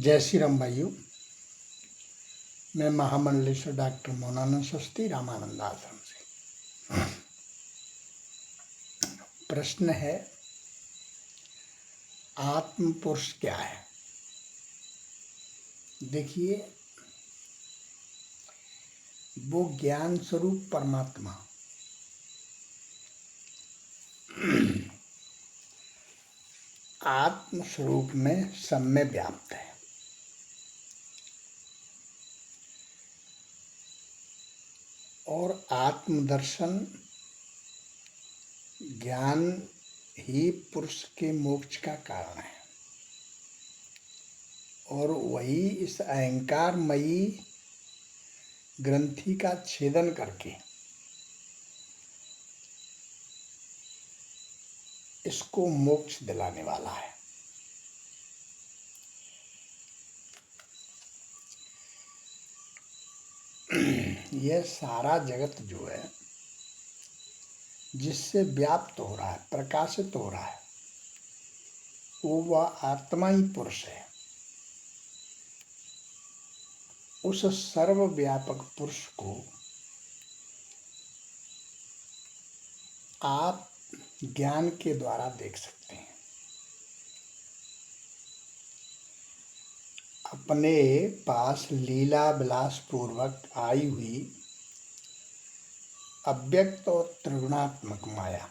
जय श्री राम भाइयों। मैं महामंडलेश्वर डॉक्टर मोनानंद शास्त्री रामानंद आश्रम से। प्रश्न है, आत्म पुरुष क्या है? देखिए, वो ज्ञान स्वरूप परमात्मा आत्म स्वरूप में सब में व्याप्त है और आत्मदर्शन ज्ञान ही पुरुष के मोक्ष का कारण है और वही इस अहंकारमयी ग्रंथि का छेदन करके इसको मोक्ष दिलाने वाला है। यह सारा जगत जो है जिससे व्याप्त हो रहा है, प्रकाशित हो रहा है, वो वह आत्मा ही पुरुष है। उस सर्वव्यापक पुरुष को आप ज्ञान के द्वारा देख सकते हैं। अपने पास लीला विलास पूर्वक आई हुई अव्यक्त और त्रिगुणात्मक माया,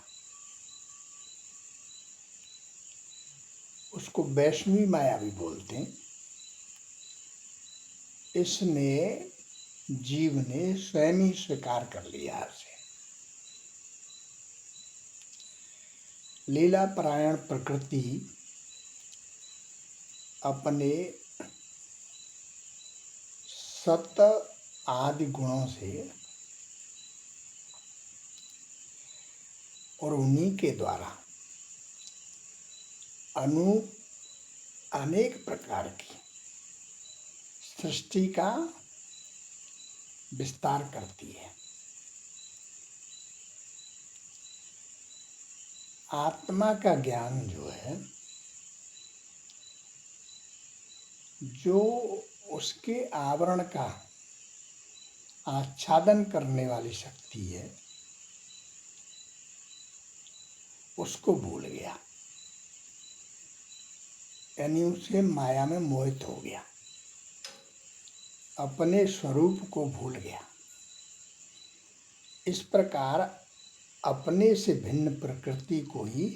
उसको वैष्णवी माया भी बोलते हैं, इसने जीव ने स्वयं ही स्वीकार कर लिया है। लीला परायण प्रकृति अपने सत आदि गुणों से और उन्हीं के द्वारा अनेक प्रकार की सृष्टि का विस्तार करती है। आत्मा का ज्ञान जो है, जो उसके आवरण का आच्छादन करने वाली शक्ति है, उसको भूल गया, यानी उसे माया में मोहित हो गया, अपने स्वरूप को भूल गया। इस प्रकार अपने से भिन्न प्रकृति को ही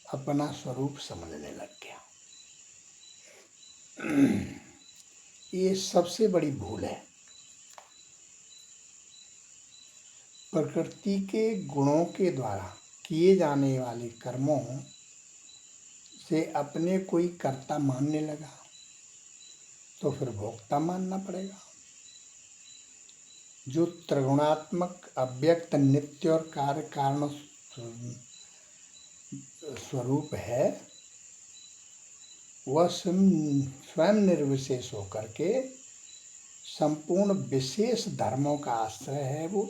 अपना स्वरूप समझने लग गया। ये सबसे बड़ी भूल है। प्रकृति के गुणों के द्वारा किए जाने वाले कर्मों से अपने कोई कर्ता मानने लगा तो फिर भोक्ता मानना पड़ेगा। जो त्रिगुणात्मक अव्यक्त नित्य और कार्य कारण स्वरूप है, वह स्वयं निर्विशेष होकर के संपूर्ण विशेष धर्मों का आश्रय है। वो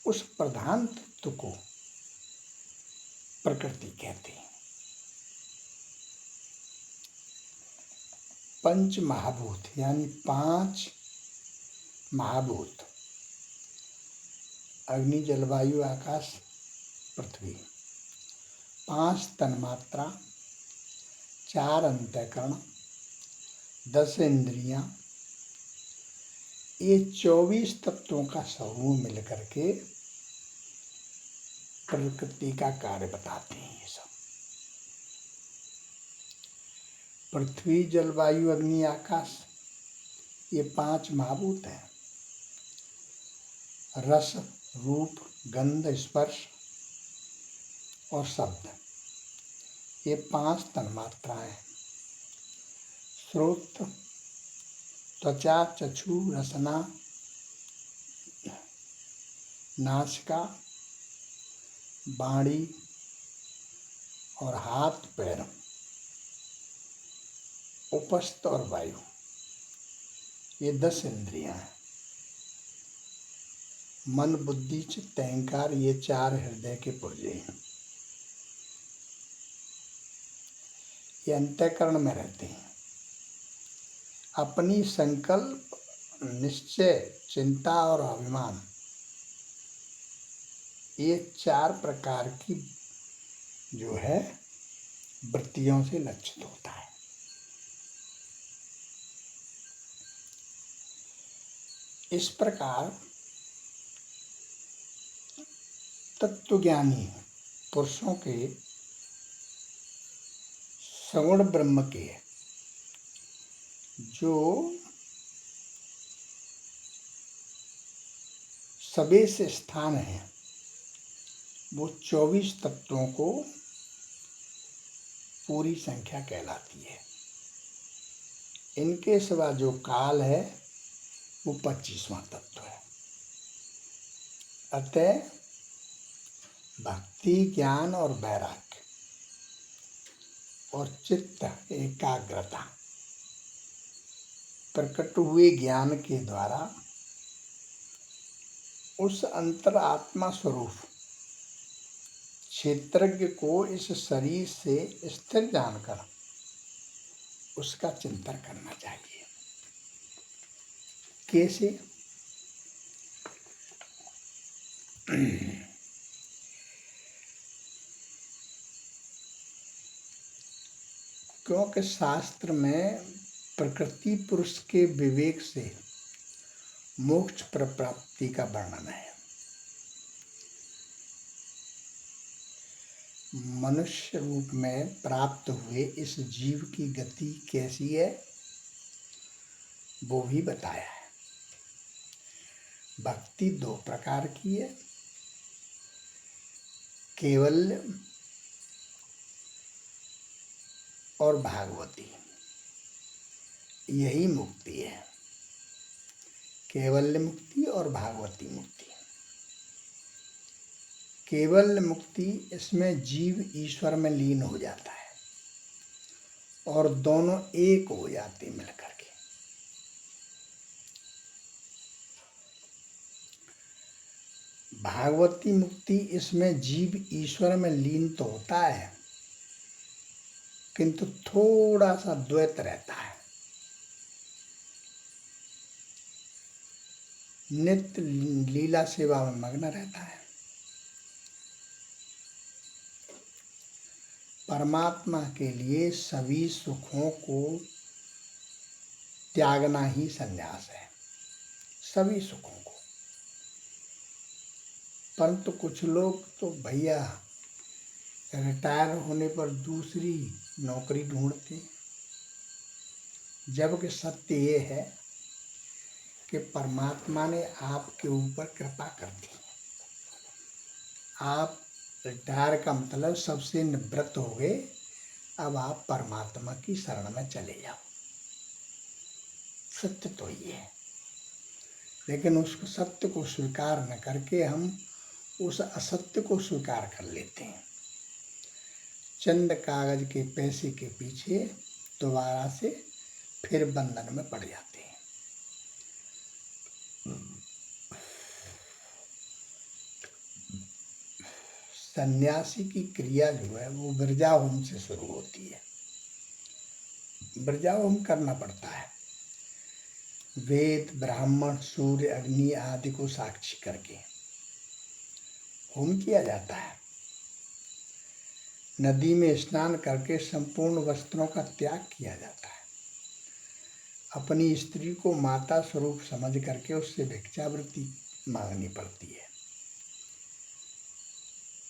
उस प्रधान तत्व को प्रकृति कहते हैं। पंच महाभूत यानी 5 महाभूत, अग्नि जल वायु आकाश पृथ्वी, 5 तन्मात्रा, 4 अंतःकरण, 10 इंद्रियां, ये 24 तत्वों का समूह मिलकर के प्रकृति का कार्य बताते हैं। ये सब पृथ्वी जल वायु अग्नि आकाश, ये 5 महाभूत हैं। रस रूप गंध स्पर्श और शब्द, ये 5 तन्मात्राएं। श्रोत त्वचा चक्षु रसना नासिका बाणी और हाथ पैर, उपस्थ और वायु, ये 10 इंद्रियां हैं। मन बुद्धि चित्त अहंकार, ये 4 हृदय के पुर्जे हैं। ये अंतःकरण में रहते हैं। अपनी संकल्प, निश्चय, चिंता और अभिमान, ये 4 प्रकार की जो है वृत्तियों से लक्षित होता है। इस प्रकार तत्वज्ञानी पुरुषों के सगुण ब्रह्म के जो सवेश स्थान है वो 24 तत्वों को पूरी संख्या कहलाती है। इनके सिवा जो काल है वो 25वां तत्व है। अतः भक्ति, ज्ञान और वैराग्य और चित्त एकाग्रता प्रकट हुए ज्ञान के द्वारा उस अंतरात्मा स्वरूप क्षेत्रज्ञ को इस शरीर से स्थिर जानकर उसका चिंतन करना चाहिए। कैसे? क्योंकि शास्त्र में प्रकृति पुरुष के विवेक से मोक्ष प्राप्ति का वर्णन है। मनुष्य रूप में प्राप्त हुए इस जीव की गति कैसी है वो भी बताया है। भक्ति 2 प्रकार की है, केवल्य और भागवती। यही मुक्ति है, केवल्य मुक्ति और भागवती मुक्ति। केवल्य मुक्ति, इसमें जीव ईश्वर में लीन हो जाता है और दोनों एक हो जाते मिलकर के। भागवती मुक्ति, इसमें जीव ईश्वर में लीन तो होता है किंतु थोड़ा सा द्वैत रहता है। नित्य लीला सेवा में मग्न रहता है। परमात्मा के लिए सभी सुखों को त्यागना ही संन्यास है, सभी सुखों को। परंतु कुछ लोग तो भैया रिटायर होने पर दूसरी नौकरी ढूंढते, जबकि सत्य ये है कि परमात्मा ने आपके ऊपर कृपा कर दी। आप रिटायर का मतलब सबसे निवृत्त हो गए, अब आप परमात्मा की शरण में चले जाओ। सत्य तो ये है, लेकिन उस सत्य को स्वीकार न करके हम उस असत्य को स्वीकार कर लेते हैं। चंद कागज के पैसे के पीछे दोबारा से फिर बंधन में पड़ जाते हैं। सन्यासी की क्रिया जो है वो विरजाहोम से शुरू होती है। विरजाहोम करना पड़ता है, वेद, ब्राह्मण, सूर्य, अग्नि आदि को साक्षी करके होम किया जाता है। नदी में स्नान करके संपूर्ण वस्त्रों का त्याग किया जाता है। अपनी स्त्री को माता स्वरूप समझ करके उससे भिक्षावृत्ति मांगनी पड़ती है।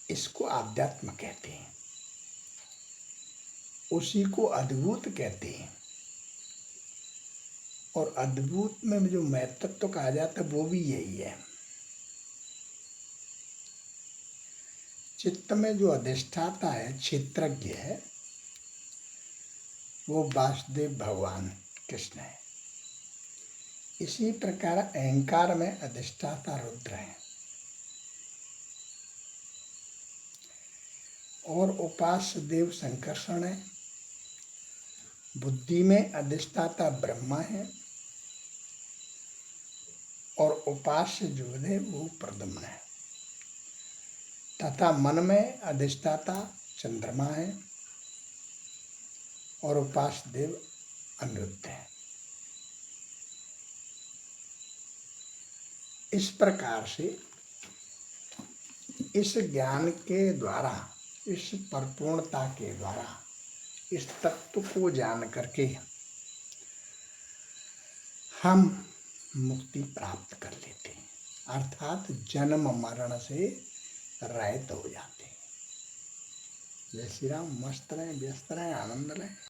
इसको आध्यात्म कहते हैं, उसी को अद्भुत कहते हैं। और अद्भुत में जो महत्व कहा जाता है वो भी यही है। चित्त में जो अधिष्ठाता है, क्षेत्रज्ञ है, वो वासुदेव भगवान कृष्ण है। इसी प्रकार अहंकार में अधिष्ठाता रुद्र है और उपास्य देव संकर्षण है। बुद्धि में अधिष्ठाता ब्रह्मा है और उपास्य जो है वो प्रद्युम्न है। तथा मन में अधिष्ठाता चंद्रमा है और उपास्य देव अनिरुद्ध है। इस प्रकार से इस ज्ञान के द्वारा, इस परिपूर्णता के द्वारा, इस तत्व को जान करके हम मुक्ति प्राप्त कर लेते हैं, अर्थात जन्म मरण से रहित हो जाते हैं। जय श्री राम। मस्त रहें, व्यस्त रहें, आनंद रहें।